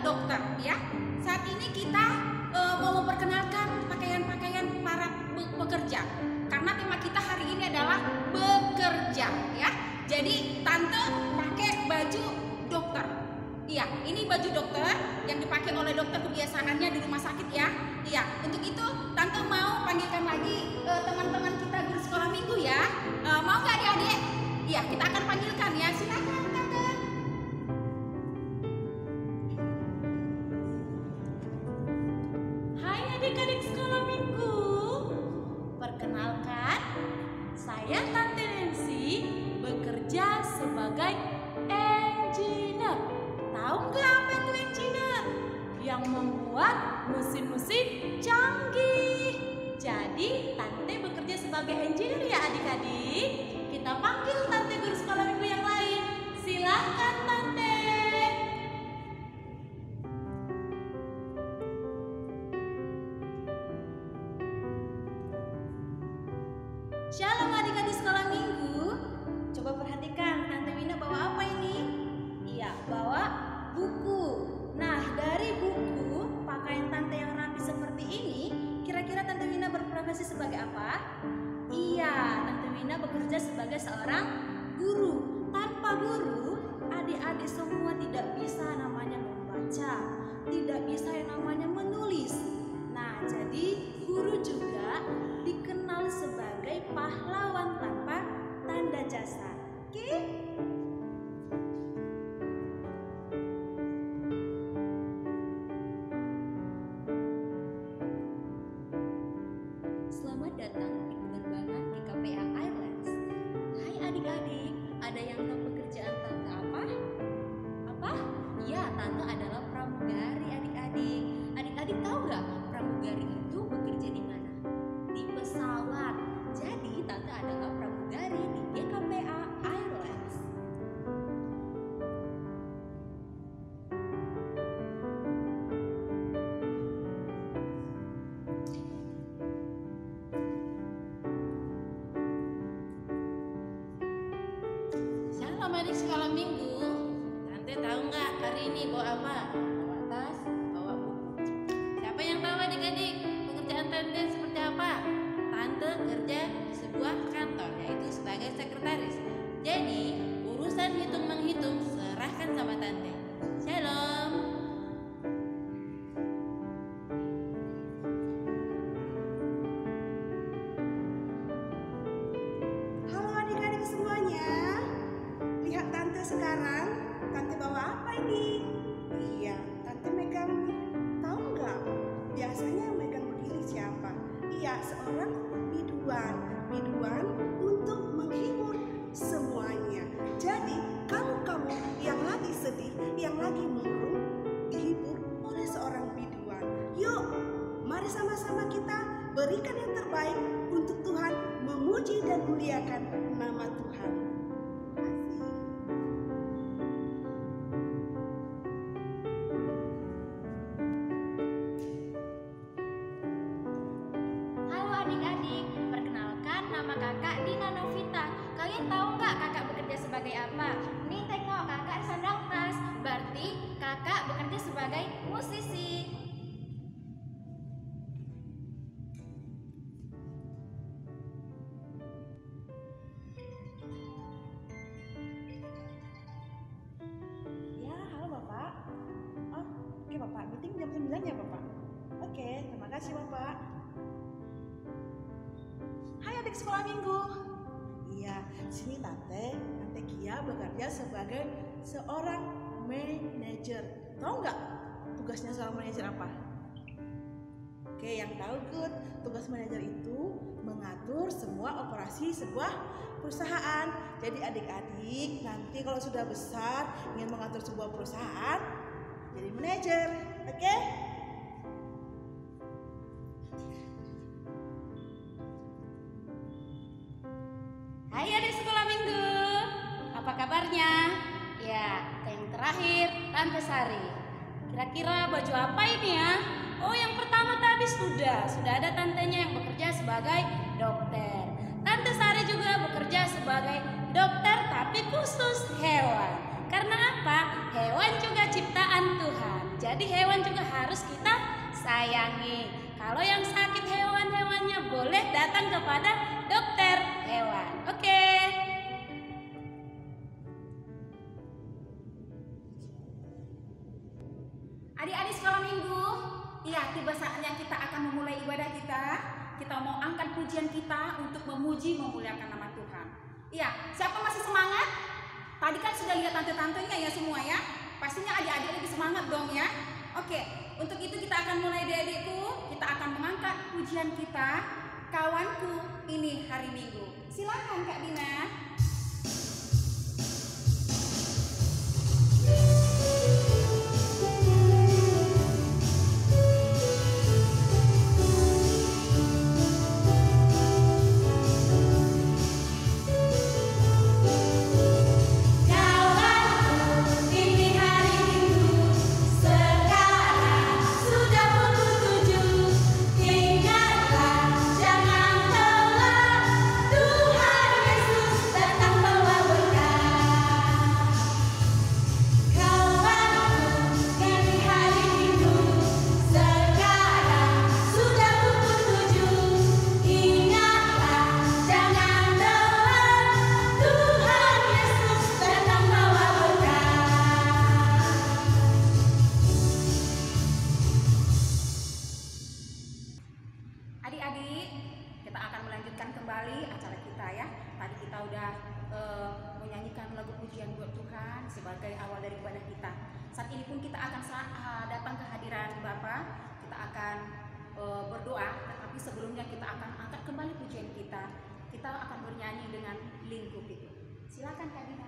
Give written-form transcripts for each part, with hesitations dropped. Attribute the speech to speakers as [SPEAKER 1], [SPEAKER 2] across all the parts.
[SPEAKER 1] dokter ya. Saat ini kita mau memperkenalkan pakaian-pakaian para pekerja. Karena tema kita hari ini adalah bekerja ya. Jadi tante pakai baju dokter. Iya, ini baju dokter yang dipakai oleh dokter kebiasaannya di rumah sakit ya. Iya, untuk itu tante mau panggilkan lagi teman-teman kita guru sekolah minggu ya. Mau nggak adik-adik? Iya, kita akan panggilkan ya. Silakan tante.
[SPEAKER 2] Hai adik-adik sekolah minggu. Perkenalkan, saya Tante Nancy bekerja sebagai engineer. Tahu nggak apa itu engineer? Yang membuat mesin-mesin canggih. Jadi Tante bekerja sebagai engineer ya adik-adik. Kita panggil Tante guru sekolah minggu yang lain. Silakan Tante. Shalom adik-adik sekolah minggu. Coba perhatikan Tante Wina bawa apa ini? Iya, bawa buku. Nah, dari buku, pakaian Tante yang rapi seperti ini, kira-kira Tante Wina berprofesi sebagai apa? Iya, Tante Wina bekerja sebagai seorang guru. Tanpa guru, adik-adik semua tidak bisa namanya membaca, tidak bisa yang namanya menulis. Nah, jadi guru juga dikenal sebagai pahlawan tanpa tanda jasa. Oke? Selamat datang di penerbangan GKPA Airlines. Hai adik-adik, ada yang tahu pekerjaan Tante apa? Apa? Iya, Tante adalah pramugari adik-adik. Adik-adik tahu nggak pramugari itu bekerja di mana? Di pesawat. Jadi Tante adalah pramugari di GKPA Airlines.
[SPEAKER 3] Shalom adik sekolah minggu. Tante tahu nggak hari ini bawa apa? Bawa tas, bawa buku. Siapa yang tahu adik-adik pekerjaan Tante seperti apa? Tante kerja di sebuah kantor, yaitu sebagai sekretaris. Jadi urusan hitung menghitung serahkan sama Tante. Shalom.
[SPEAKER 4] Halo adik-adik semuanya. Lihat Tante sekarang. Tante bawa apa ini? Iya, Tante megang. Tahu nggak? Biasanya yang megang begini siapa? Iya, seorang biduan. Biduan untuk menghibur semuanya. Jadi, kamu yang lagi sedih, yang lagi murung, dihibur oleh seorang biduan. Yuk, mari sama-sama kita berikan yang terbaik untuk Tuhan, memuji dan muliakan nama Tuhan. Terima kasih.
[SPEAKER 2] Halo adik-adik, perkenalkan nama kakak Dina Novita. Kalian tahu nggak kakak bekerja sebagai apa? Nih tengok kakak sandang tas, berarti kakak bekerja sebagai musisi.
[SPEAKER 4] Ya, halo Bapak. Oh, oke Bapak, meeting jam 9 ya Bapak? Oke, terima kasih Bapak. Hai adik sekolah minggu. Iya, sini Tante Kia bekerja sebagai seorang manajer. Tahu nggak tugasnya seorang manajer apa? Oke, yang tahu good, tugas manajer itu mengatur semua operasi sebuah perusahaan. Jadi adik-adik nanti kalau sudah besar ingin mengatur sebuah perusahaan, jadi manajer, oke?
[SPEAKER 1] Hai adik sekolah minggu. Apa kabarnya? Ya, yang terakhir Tante Sari. Kira-kira baju apa ini ya? Oh, yang pertama tadi sudah ada tantenya yang bekerja sebagai dokter. Tante Sari juga bekerja sebagai dokter tapi khusus hewan. Karena apa? Hewan juga ciptaan Tuhan.
[SPEAKER 2] Jadi hewan juga harus kita sayangi. Kalau yang sakit hewan-hewannya boleh datang kepada dokter hewan. Oke.
[SPEAKER 1] Adik-adik sekolah minggu, iya tiba saatnya kita akan memulai ibadah kita. Kita mau angkat pujian kita untuk memuji memuliakan nama Tuhan. Iya, siapa masih semangat? Tadi kan sudah lihat tante-tantenya ya semua ya. Pastinya adik-adik lebih semangat dong ya. Oke, untuk itu kita akan mulai adik-adikku. Kita akan mengangkat pujian kita, Kawanku Ini Hari Minggu. Silakan Kak Dina. Adik-adik, kita akan melanjutkan kembali acara kita ya. Tadi kita udah menyanyikan lagu pujian buat Tuhan sebagai awal dari ibadah kita. Saat ini pun kita akan datang ke hadiran Bapa. Kita akan berdoa, tetapi sebelumnya kita akan angkat kembali pujian kita. Kita akan bernyanyi dengan lingkup itu. Silakan Kak Dina.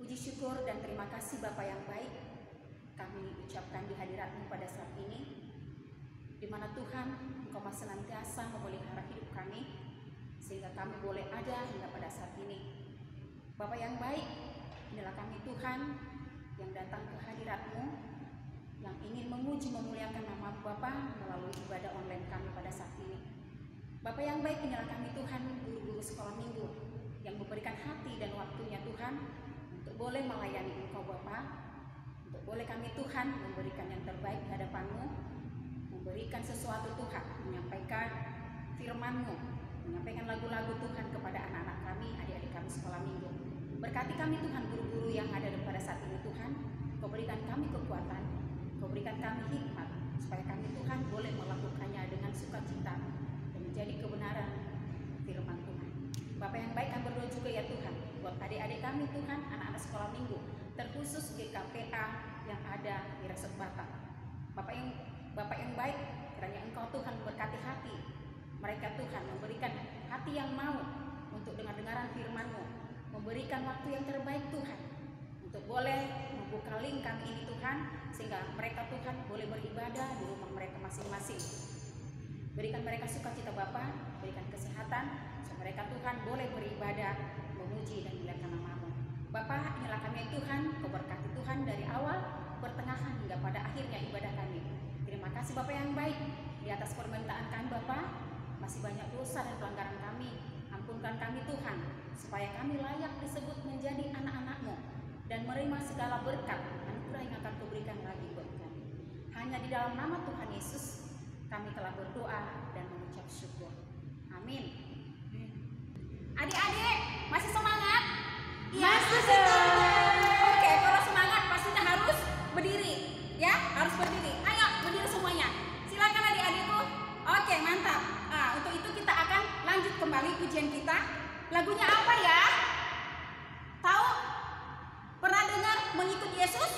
[SPEAKER 1] Puji syukur dan terima kasih Bapa yang baik. kami ucapkan di hadirat-Mu pada saat ini, di mana Tuhan Engkau masih senantiasa memelihara hidup kami, sehingga kami boleh ada hingga pada saat ini. Bapa yang baik, inilah kami Tuhan yang datang ke hadirat-Mu, yang ingin menguji memuliakan nama Bapa melalui ibadah online kami pada saat ini. Bapa yang baik, inilah kami Tuhan, guru-guru sekolah minggu, yang memberikan hati dan waktunya Tuhan, untuk boleh melayani Engkau Bapa, untuk boleh kami Tuhan memberikan yang terbaik di hadapan-Mu, memberikan sesuatu Tuhan, menyampaikan firman-Mu, menyampaikan lagu-lagu Tuhan kepada anak-anak kami, adik-adik kami sekolah minggu. Berkati kami Tuhan, guru-guru yang ada pada saat ini Tuhan, Kau berikan kami kekuatan, Kau berikan kami hikmat, supaya kami Tuhan boleh melakukannya dengan sukacita dan menjadi kebenaran firman Tuhan. Bapa yang baik, kami berdoa juga ya Tuhan, buat adik-adik kami Tuhan, anak-anak sekolah minggu, terkhusus GKPA yang ada di Resort Batam. Bapak yang baik, kiranya Engkau Tuhan memberkati hati mereka Tuhan, memberikan hati yang mau untuk dengar-dengaran firman-Mu, memberikan waktu yang terbaik Tuhan, untuk boleh membuka link kami ini Tuhan, sehingga mereka Tuhan boleh beribadah di rumah mereka masing-masing. Berikan mereka sukacita Bapa, berikan kesehatan, supaya mereka Tuhan boleh beribadah, memuji dan memuliakan nama-Mu. Bapa, inilah kami Tuhan, Kau berkati Tuhan dari awal, pertengahan hingga pada akhirnya ibadah kami. Terima kasih Bapa yang baik, di atas permintaan kami Bapa, masih banyak dosa dan pelanggaran kami. Ampunkan kami Tuhan, supaya kami layak disebut menjadi anak-anak-Mu dan menerima segala berkat anugerah yang akan Kau berikan lagi buat kami. Hanya di dalam nama Tuhan Yesus kami telah berdoa dan mengucap syukur. Amin. Adik-adik, masih semangat? Iya, oke, kalau semangat pastinya harus berdiri, ya, harus berdiri. Ayo, berdiri semuanya. Silakan adik-adikku. Oke, mantap. Untuk itu kita akan lanjut kembali ujian kita. Lagunya apa ya? Tahu? Pernah dengar mengikut Yesus?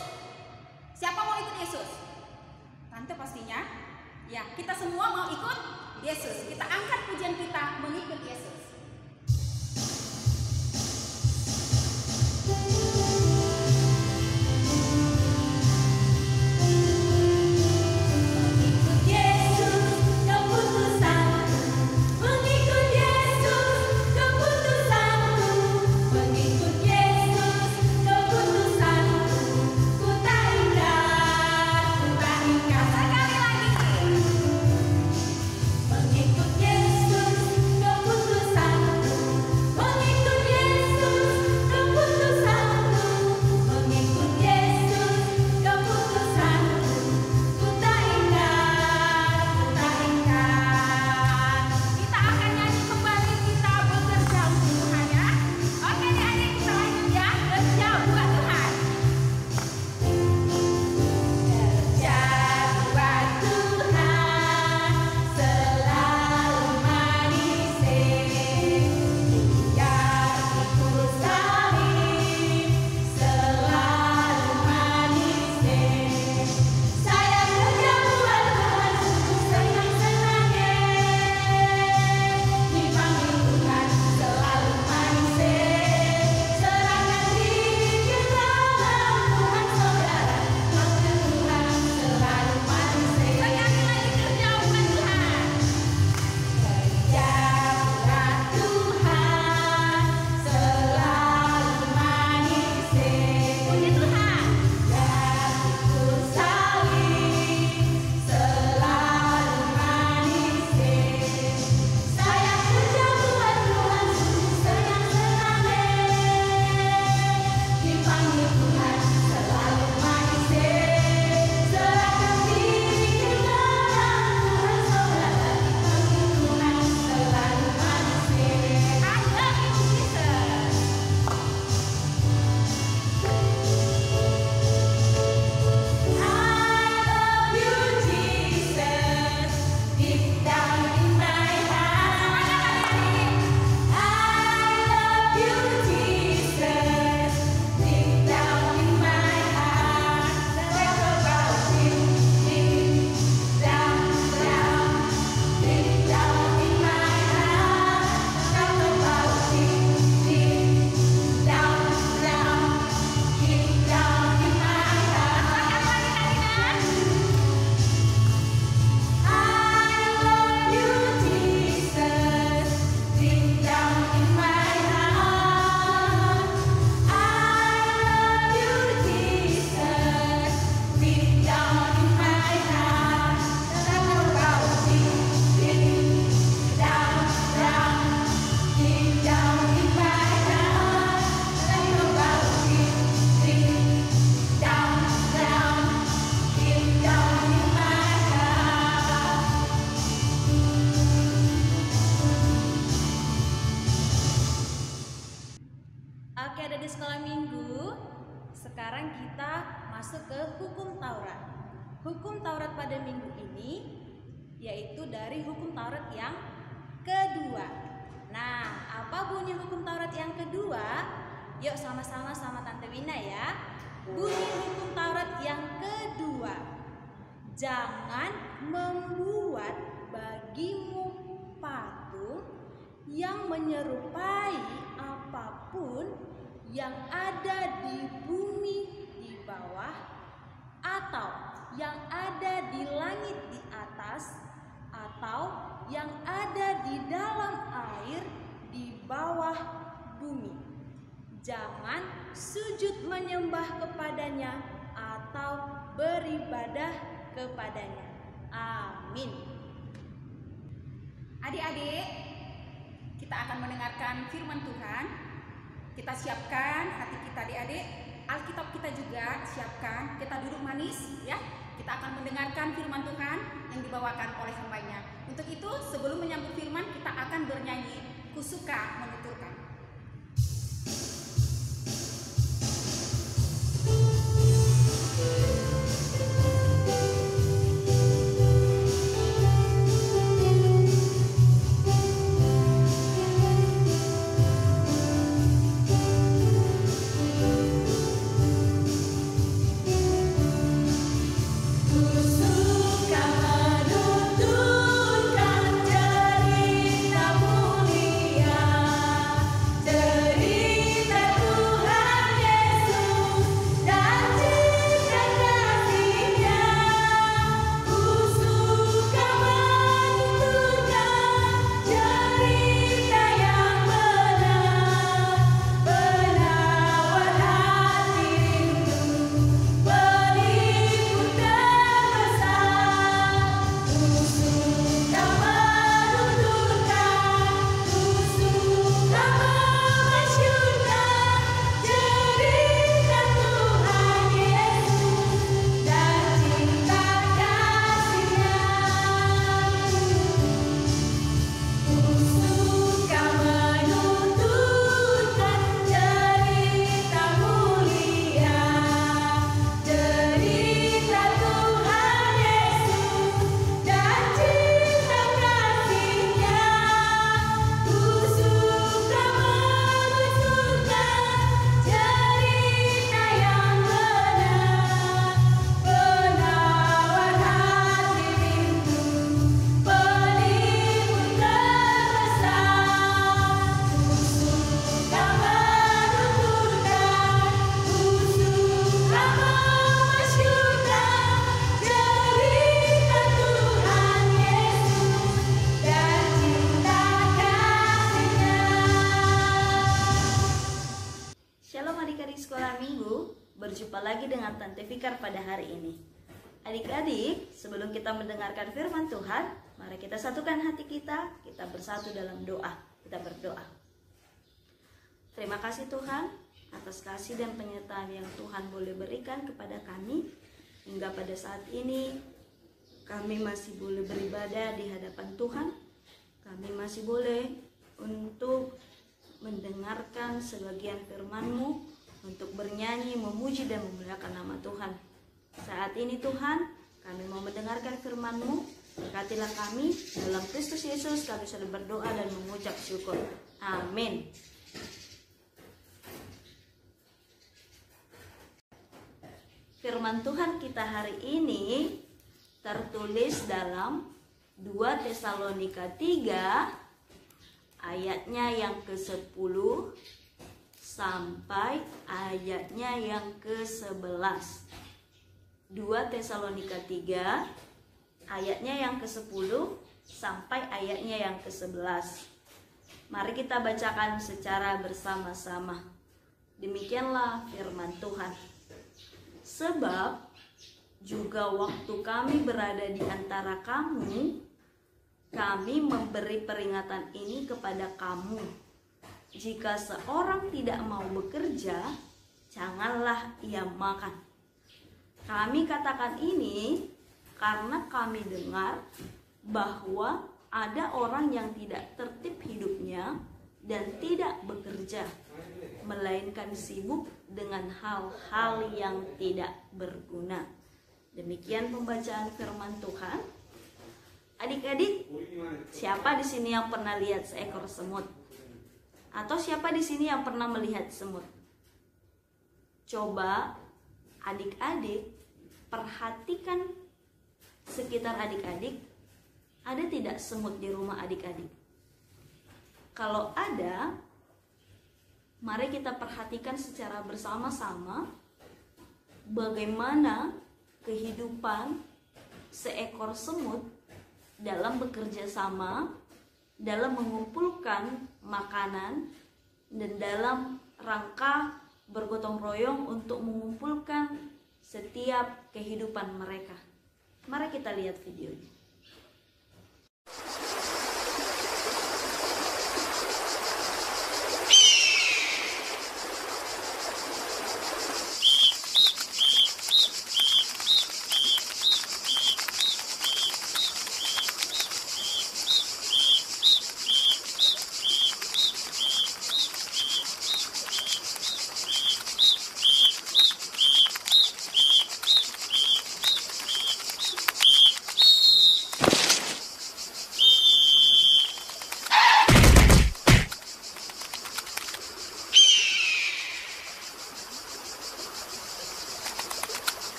[SPEAKER 1] Siapa mau ikut Yesus? Tante pastinya. Ya, kita semua mau ikut Yesus. Kita angkat pujian kita mengikut Yesus.
[SPEAKER 5] Mengikut Yesus, keputusan
[SPEAKER 2] Oke, ada di sekolah minggu. Sekarang kita masuk ke hukum Taurat. Hukum Taurat pada minggu ini yaitu dari hukum Taurat yang kedua. Nah, apa bunyi hukum Taurat yang kedua? Yuk sama-sama sama Tante Wina ya. Bunyi hukum Taurat yang kedua: jangan membuat bagimu patung yang menyerupai apapun yang ada di bumi di bawah, atau yang ada di langit di atas, atau yang ada di dalam air di bawah bumi. Jangan sujud menyembah kepadanya atau beribadah kepadanya. Amin.
[SPEAKER 1] Adik-adik, kita akan mendengarkan firman Tuhan. Kita siapkan hati kita, adik-adik. Alkitab kita juga siapkan. Kita duduk manis ya. Kita akan mendengarkan firman Tuhan yang dibawakan oleh hambanya. Untuk itu, sebelum menyambut firman, kita akan bernyanyi Kusuka Menuturkan.
[SPEAKER 2] Berjumpa lagi dengan Tante Fikar pada hari ini. Adik-adik, sebelum kita mendengarkan firman Tuhan, mari kita satukan hati kita bersatu dalam doa. Kita berdoa. Terima kasih Tuhan atas kasih dan penyertaan yang Tuhan boleh berikan kepada kami. Hingga pada saat ini kami masih boleh beribadah di hadapan Tuhan. Kami masih boleh untuk mendengarkan sebagian firman-Mu, untuk bernyanyi, memuji dan memuliakan nama Tuhan. Saat ini Tuhan, kami mau mendengarkan firman-Mu. Berkatilah kami, dalam Kristus Yesus kami sudah berdoa dan mengucap syukur. Amin. Firman Tuhan kita hari ini tertulis dalam 2 Tesalonika 3 ayatnya yang ke-10 sampai ayatnya yang ke-11. 2 Tesalonika 3 ayatnya yang ke-10 sampai ayatnya yang ke-11. Mari kita bacakan secara bersama-sama. Demikianlah firman Tuhan. Sebab juga waktu kami berada di antara kamu, kami memberi peringatan ini kepada kamu. Jika seorang tidak mau bekerja, janganlah ia makan. Kami katakan ini karena kami dengar bahwa ada orang yang tidak tertib hidupnya dan tidak bekerja.
[SPEAKER 5] melainkan sibuk dengan hal-hal yang tidak berguna. Demikian pembacaan firman Tuhan. Adik-adik, siapa di sini yang pernah lihat seekor semut? Atau siapa di sini yang pernah melihat semut? Coba adik-adik perhatikan sekitar adik-adik, ada tidak semut di rumah adik-adik? Kalau ada, mari kita perhatikan secara bersama-sama bagaimana kehidupan seekor semut dalam bekerja sama, dalam mengumpulkan makanan, dan dalam rangka bergotong royong untuk mengumpulkan setiap kehidupan mereka. Mari kita lihat videonya.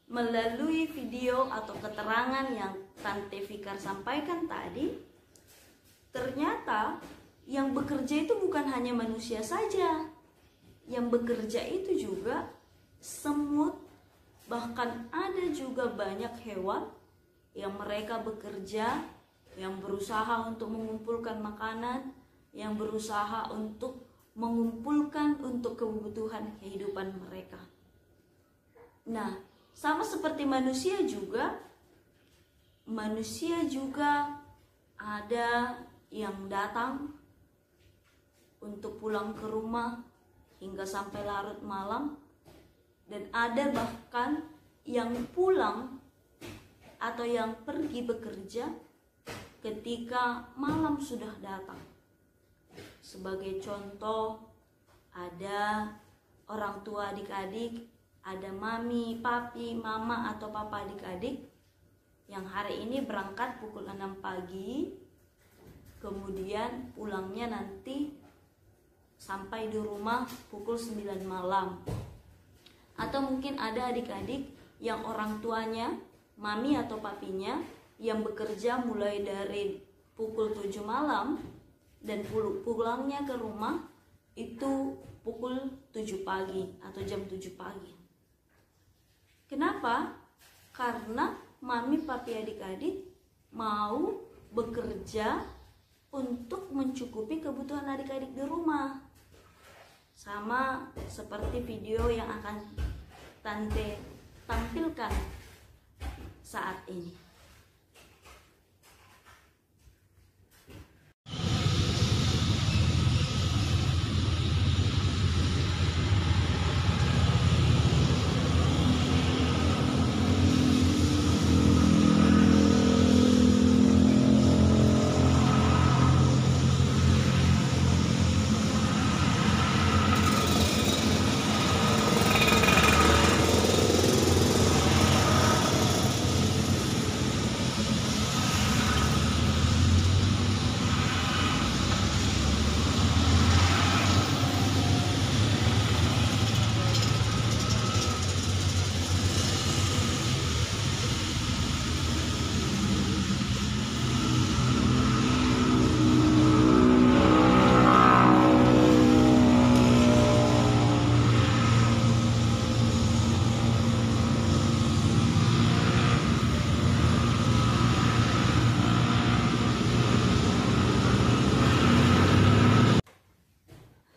[SPEAKER 5] melalui video atau keterangan yang Tante Fikar sampaikan tadi, ternyata yang bekerja itu bukan hanya manusia saja. Yang bekerja itu juga semut, bahkan ada juga banyak hewan yang mereka bekerja, yang berusaha untuk mengumpulkan makanan, yang berusaha untuk mengumpulkan untuk kebutuhan kehidupan mereka. Nah, sama seperti manusia juga ada yang datang untuk pulang ke rumah hingga sampai larut malam, dan ada bahkan yang pulang atau yang pergi bekerja ketika malam sudah datang. Sebagai contoh, ada orang tua adik-adik, ada mami, papi, mama atau papa adik-adik yang hari ini berangkat pukul 6 pagi, kemudian pulangnya nanti sampai di rumah pukul 9 malam. Atau mungkin ada adik-adik yang orang tuanya, mami atau papinya, yang bekerja mulai dari pukul 7 malam dan pulangnya ke rumah itu pukul 7 pagi atau jam 7 pagi. Kenapa? Karena mami, papi, adik-adik mau bekerja untuk mencukupi kebutuhan adik-adik di rumah. Sama seperti video yang akan Tante tampilkan saat ini.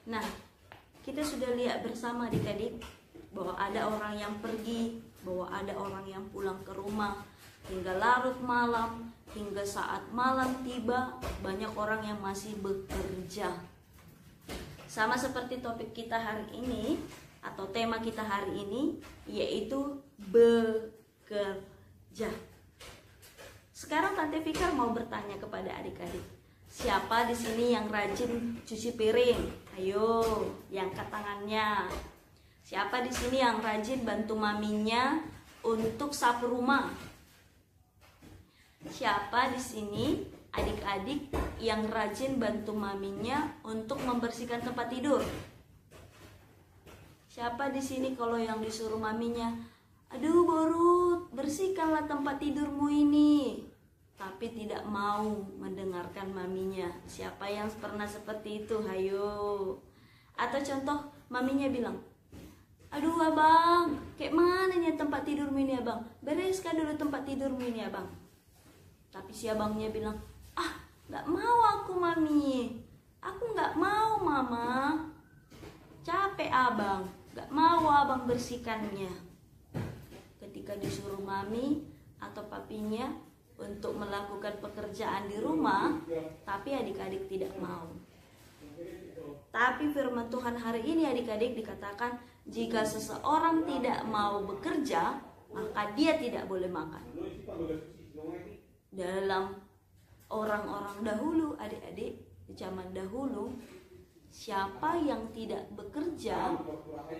[SPEAKER 5] Nah, kita sudah lihat bersama adik-adik bahwa ada orang yang pergi, bahwa ada orang yang pulang ke rumah hingga larut malam, hingga saat malam tiba banyak orang yang masih bekerja. Sama seperti topik kita hari ini atau tema kita hari ini, yaitu bekerja. Sekarang Tante Fikar mau bertanya kepada adik-adik, siapa di sini yang rajin cuci piring? Ayo, yang angkat tangannya. Siapa di sini yang rajin bantu maminya untuk sapu rumah? Siapa di sini adik-adik yang rajin bantu maminya untuk membersihkan tempat tidur? Siapa di sini kalau yang disuruh maminya, aduh Borut, bersihkanlah tempat tidurmu ini, tapi tidak mau mendengarkan maminya? Siapa yang pernah seperti itu? Hayo. Atau contoh, maminya bilang, aduh abang, kayak mana nih tempat tidurmu ini abang? Bereskan dulu tempat tidurmu ini abang. Tapi si abangnya bilang, ah gak mau aku mami, aku gak mau mama, capek abang, gak mau abang bersihkannya. Ketika disuruh mami atau papinya untuk melakukan pekerjaan di rumah, tapi adik-adik tidak mau. Tapi firman Tuhan hari ini adik-adik dikatakan, jika seseorang tidak mau bekerja, maka dia tidak boleh makan. Dalam orang-orang dahulu, adik-adik, di zaman dahulu, siapa yang tidak bekerja,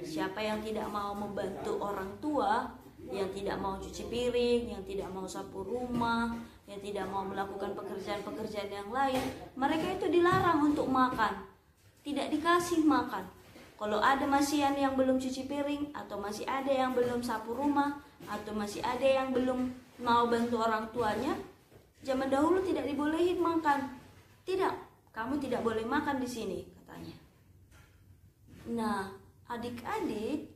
[SPEAKER 5] siapa yang tidak mau membantu orang tua, yang tidak mau cuci piring, yang tidak mau sapu rumah, yang tidak mau melakukan pekerjaan-pekerjaan yang lain, mereka itu dilarang untuk makan, tidak dikasih makan. Kalau ada masih yang belum cuci piring, atau masih ada yang belum sapu rumah, atau masih ada yang belum mau bantu orang tuanya, zaman dahulu tidak dibolehin makan. Tidak, kamu tidak boleh makan di sini, katanya. Nah, adik-adik,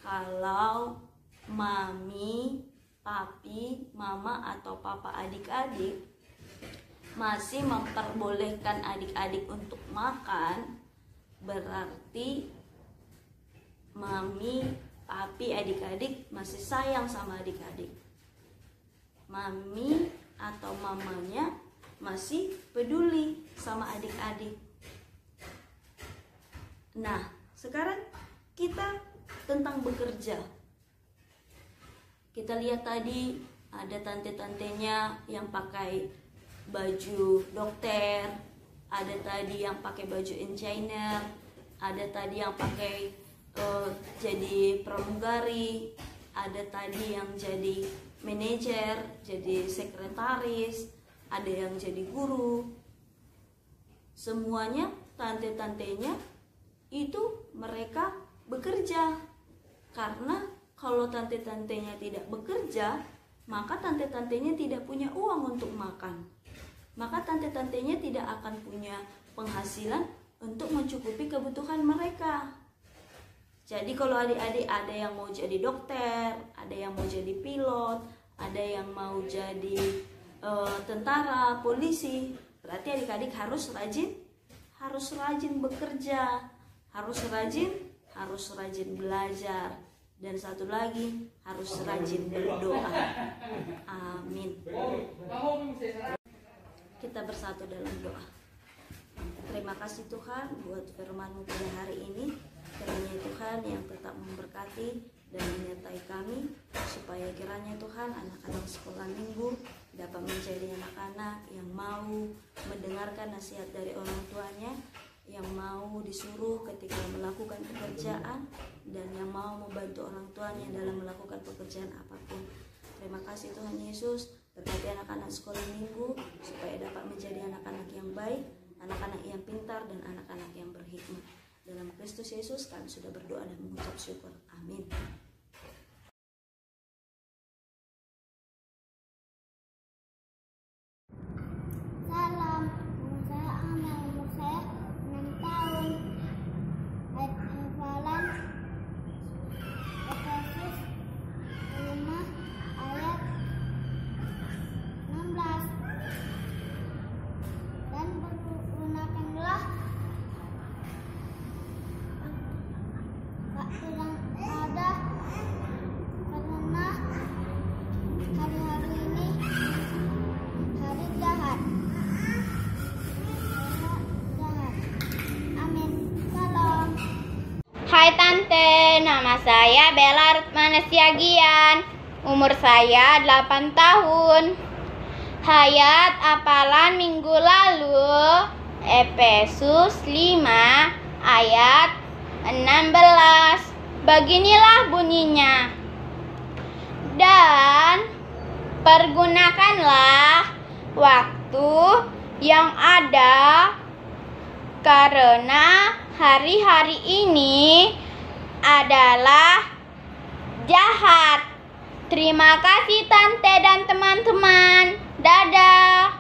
[SPEAKER 5] kalau mami, papi, mama, atau papa adik-adik masih memperbolehkan adik-adik untuk makan, berarti mami, papi, adik-adik masih sayang sama adik-adik. Mami atau mamanya masih peduli sama adik-adik. Nah, sekarang kita tentang bekerja. Kita lihat tadi ada tante-tantenya yang pakai baju dokter, ada tadi yang pakai baju engineer, ada tadi yang pakai jadi pramugari, ada tadi yang jadi manajer, jadi sekretaris, ada yang jadi guru. Semuanya tante-tantenya itu mereka bekerja. Karena kalau tante-tantenya tidak bekerja, maka tante-tantenya tidak punya uang untuk makan. Maka tante-tantenya tidak akan punya penghasilan untuk mencukupi kebutuhan mereka. Jadi kalau adik-adik ada yang mau jadi dokter, ada yang mau jadi pilot, ada yang mau jadi tentara, polisi, berarti adik-adik harus rajin bekerja, harus rajin belajar, dan satu lagi harus rajin berdoa. Amin. Kita bersatu dalam doa. Terima kasih Tuhan buat firman-Mu pada hari ini. Kiranya Tuhan yang tetap memberkati dan menyertai kami, supaya kiranya Tuhan anak-anak sekolah minggu dapat menjadi anak-anak yang mau mendengarkan nasihat dari orang tuanya, yang mau disuruh ketika melakukan pekerjaan, dan yang mau membantu orang tuanya dalam melakukan pekerjaan apapun. Terima kasih Tuhan Yesus, berkati anak-anak sekolah minggu supaya dapat menjadi anak-anak yang baik, anak-anak yang pintar, dan anak-anak yang berhikmat. Dalam Kristus Yesus kami sudah berdoa dan mengucap syukur. Amin.
[SPEAKER 6] Salam, umur saya Amel, umur saya 6 tahun. Hafalan Efesus 5 ayat 16. Dan pergunakanlah waktu yang ada, karena hari-hari ini hari jahat. Amin. Salam.
[SPEAKER 7] Hai Tante, nama saya Bella Rutmana Siagian. Umur saya 8 tahun. Hayat hafalan minggu lalu Efesus 5 ayat 16. Beginilah bunyinya. Dan pergunakanlah waktu yang ada, karena hari-hari ini adalah jahat. Terima kasih Tante dan teman-teman. Dadah.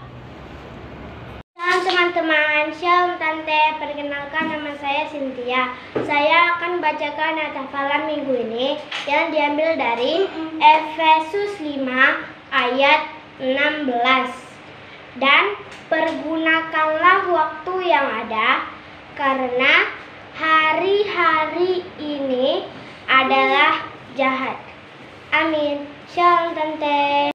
[SPEAKER 6] Salam teman-teman, Shalom Tante, perkenalkan nama saya Cynthia. Saya akan bacakan ayat hafalan minggu ini yang diambil dari Efesus 5 ayat 16. Dan pergunakanlah waktu yang ada, karena hari-hari ini adalah jahat. Amin. Shalom Tante.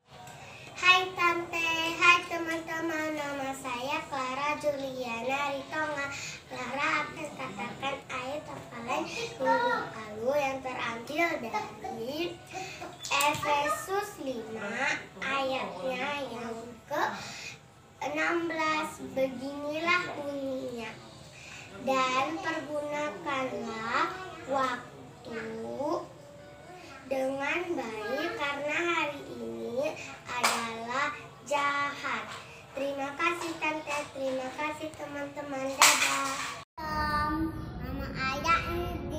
[SPEAKER 6] Hai Tante, hai teman-teman, nama saya Clara Juliana Ritonga. Clara akan katakan ayat hafalan minggu lalu yang terambil dari Efesus 5 ayatnya yang ke-16. Beginilah bunyinya. Dan pergunakanlah waktu dengan baik, karena hari ini adalah jahat. Terima kasih Tante, terima kasih teman-teman. Dadah. Nama ayah ini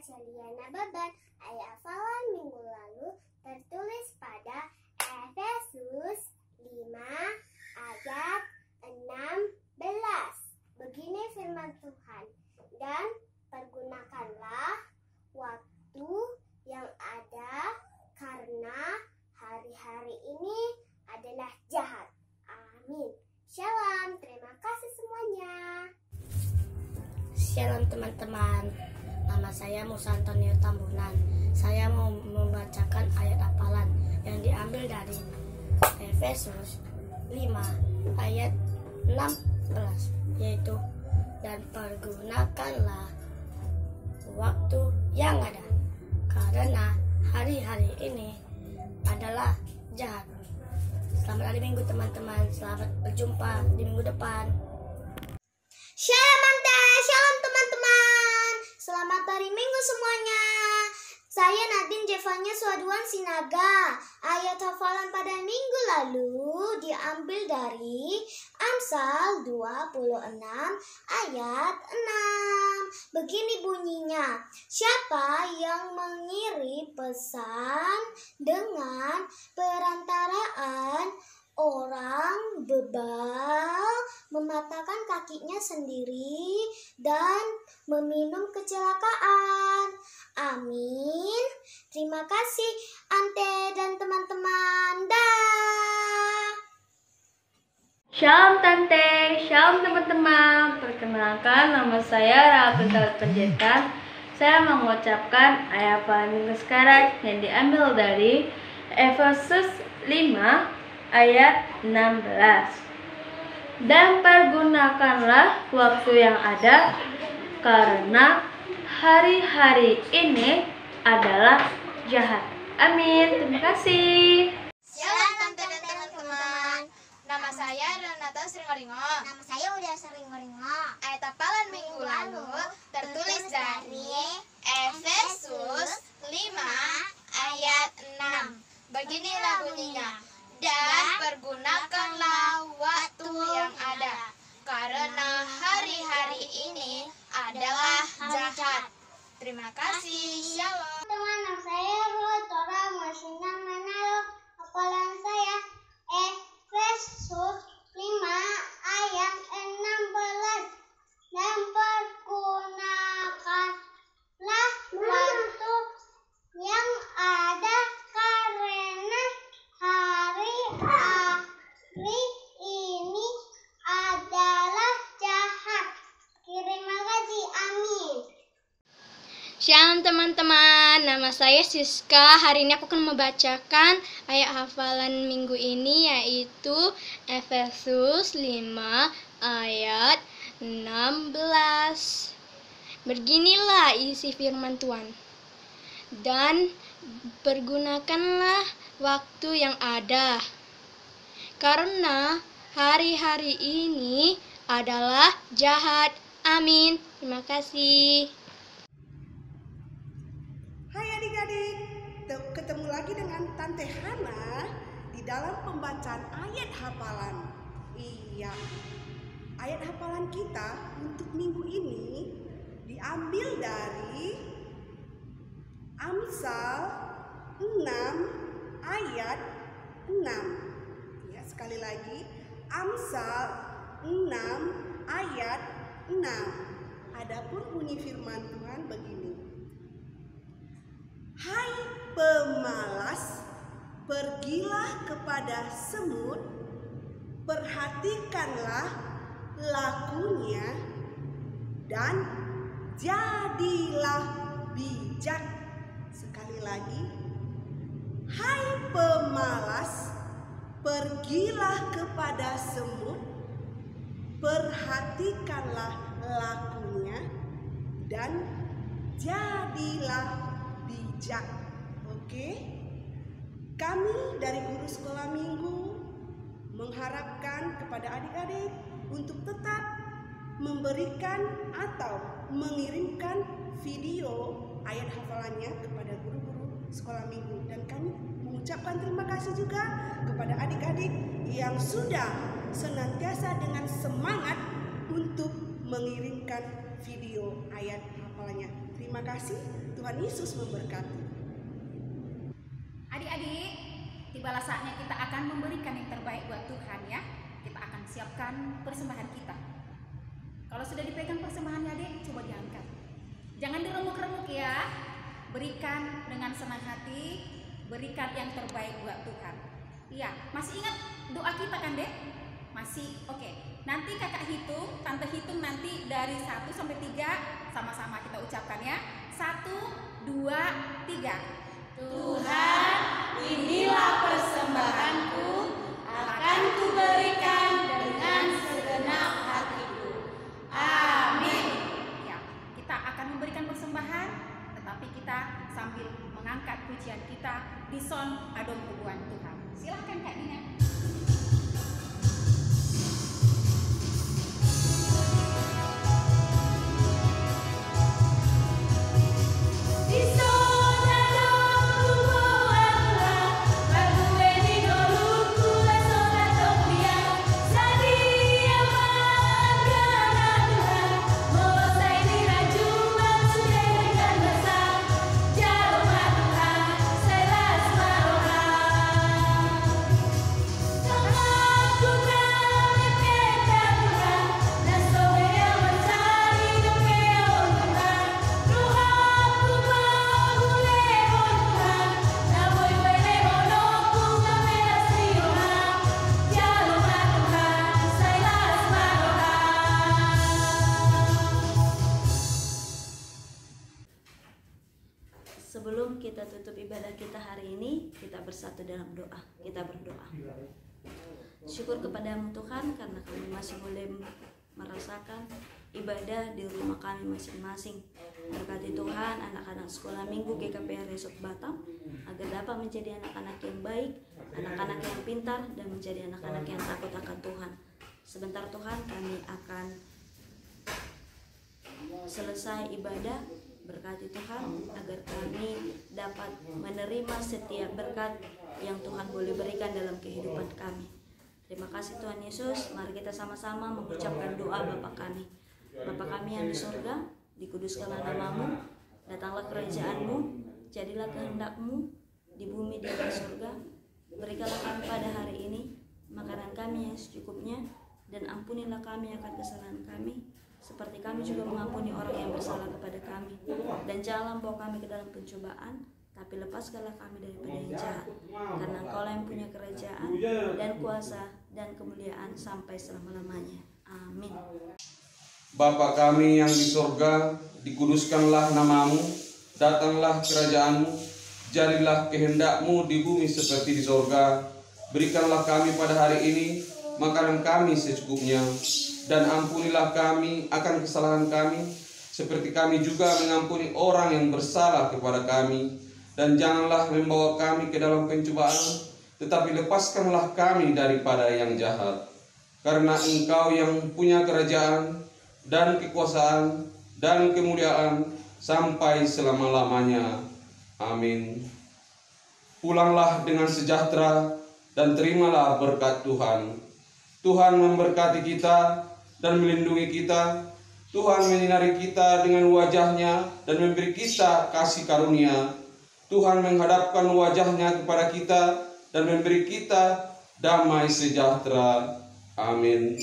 [SPEAKER 6] Celiana Baban. Ayat hafalan minggu lalu tertulis pada Efesus 5 ayat 16. Begini firman Tuhan, dan pergunakanlah waktu yang ada karena hari-hari ini adalah jahat. Amin. Shalom, terima kasih semuanya.
[SPEAKER 8] Shalom teman-teman, nama saya Musa Antonio Tambunan. Saya mau membacakan ayat hafalan yang diambil dari Efesus 5 ayat 16, yaitu dan pergunakanlah waktu yang ada karena hari-hari ini adalah jahat. Selamat hari Minggu teman-teman, selamat berjumpa di minggu depan.
[SPEAKER 6] Shalom Ante, shalom teman-teman. Selamat hari Minggu semuanya. Saya Nadine Jevanya Swaduan Sinaga. Ayat hafalan pada minggu lalu diambil dari Amsal 26 ayat 6. Begini bunyinya, siapa yang mengiri pesan dengan perantaraan orang bebal, mematahkan kakinya sendiri dan meminum kecelakaan. Amin. Terima kasih Ante dan teman-teman. Dah.
[SPEAKER 7] Shalom Tante, shalom teman-teman. Perkenalkan, nama saya Rahapintar Penjetan. Saya mengucapkan ayat hafalan minggu sekarang yang diambil dari Efesus 5 ayat 16. Dan pergunakanlah waktu yang ada karena hari-hari ini adalah jahat. Amin. Terima kasih.
[SPEAKER 6] Shalom Tante dan teman-teman.
[SPEAKER 9] Nama saya Renata Sringoringo.
[SPEAKER 6] Nama saya Uda Sringoringo.
[SPEAKER 9] Ayat hafalan minggu lalu tertulis dari Efesus 5 ayat 6. Beginilah bunyinya. Dan pergunakanlah waktu yang ada karena hari-hari ini adalah jahat. Terima kasih. Shalom.
[SPEAKER 6] Teman, nama saya Rotora Masina Manalo. Hafalan saya Efesus 5 ayat 16. Dan pergunakanlah waktu yang ada karena hari-hari ini adalah jahat. Terima kasih. Amin.
[SPEAKER 7] Shalom teman-teman, nama saya Siska. Hari ini aku akan membacakan ayat hafalan minggu ini, yaitu Efesus 5 ayat 16. Beginilah isi firman Tuhan. Dan pergunakanlah waktu yang ada karena hari-hari ini adalah jahat. Amin. Terima kasih.
[SPEAKER 4] Hai adik-adik, ketemu lagi dengan Tante Hana di dalam pembacaan ayat hafalan. Iya, ayat hafalan kita untuk minggu ini diambil dari Amsal 6 ayat 6. Ya, sekali lagi, Amsal 6 ayat 6. Adapun bunyi firman Tuhan begini. Hai pemalas, pergilah kepada semut, perhatikanlah lakunya, dan jadilah bijak. Sekali lagi, hai pemalas, pergilah kepada semut, perhatikanlah lakunya, dan jadilah bijak. Oke? Kami dari guru sekolah minggu mengharapkan kepada adik-adik untuk tetap memberikan atau mengirimkan video ayat hafalannya kepada guru-guru sekolah minggu, dan kami mengucapkan terima kasih juga kepada adik-adik yang sudah senantiasa dengan semangat untuk mengirimkan video ayat hafalannya. Terima kasih. Tuhan Yesus memberkati.
[SPEAKER 1] Adik-adik, tibalah saatnya kita akan memberikan yang terbaik buat Tuhan ya. Kita akan siapkan persembahan kita. Kalau sudah dipegang persembahannya adik, coba diangkat. Jangan diremuk-remuk ya. Berikan dengan senang hati, berikan yang terbaik buat Tuhan. Iya, masih ingat doa kita kan dek? Masih? Oke. Nanti kakak hitung, tante hitung nanti dari 1 sampai 3, sama-sama kita ucapkan ya. 1, 2, 3.
[SPEAKER 2] Tuhan, inilah persembahanku, akan kuberikan dengan segenap hatiku. Amin.
[SPEAKER 1] Ya, kita akan memberikan persembahan, tetapi kita sambil mengangkat pujian kita di son adon puguan Tuhan. Silakan Kak Dina.
[SPEAKER 5] Sebelum kita tutup ibadah kita hari ini, kita bersatu dalam doa. Kita berdoa. Syukur kepadamu Tuhan karena kami masih boleh merasakan ibadah di rumah kami masing-masing. Berkati Tuhan anak-anak sekolah minggu GKP Resort Batam agar dapat menjadi anak-anak yang baik, anak-anak yang pintar, dan menjadi anak-anak yang takut akan Tuhan. Sebentar Tuhan kami akan selesai ibadah. Berkati Tuhan agar kami dapat menerima setiap berkat yang Tuhan boleh berikan dalam kehidupan kami. Terima kasih Tuhan Yesus. Mari kita sama-sama mengucapkan doa Bapa kami. Bapa kami yang di surga, dikuduskanlah namamu, datanglah kerajaan-Mu, jadilah kehendak-Mu di bumi di atas surga. Berikanlah kami pada hari ini makanan kami yang secukupnya, dan ampunilah kami akan kesalahan kami, seperti kami juga mengampuni orang yang bersalah kepada kami. Dan janganlah membawa kami ke dalam pencobaan, tapi lepaskanlah kami daripada yang jahat. Karena Engkaulah yang punya kerajaan dan kuasa dan kemuliaan sampai selama-lamanya. Amin.
[SPEAKER 10] Bapa kami yang di surga, dikuduskanlah namamu, datanglah kerajaan-Mu, jadilah kehendak-Mu di bumi seperti di surga. Berikanlah kami pada hari ini makanan kami secukupnya, dan ampunilah kami akan kesalahan kami, seperti kami juga mengampuni orang yang bersalah kepada kami. Dan janganlah membawa kami ke dalam pencobaan, tetapi lepaskanlah kami daripada yang jahat. Karena Engkau yang punya kerajaan dan kekuasaan dan kemuliaan sampai selama-lamanya. Amin. Pulanglah dengan sejahtera dan terimalah berkat Tuhan. Tuhan memberkati kita dan melindungi kita. Tuhan menyinari kita dengan wajah-Nya dan memberi kita kasih karunia. Tuhan menghadapkan wajah-Nya kepada kita dan memberi kita damai sejahtera. Amin.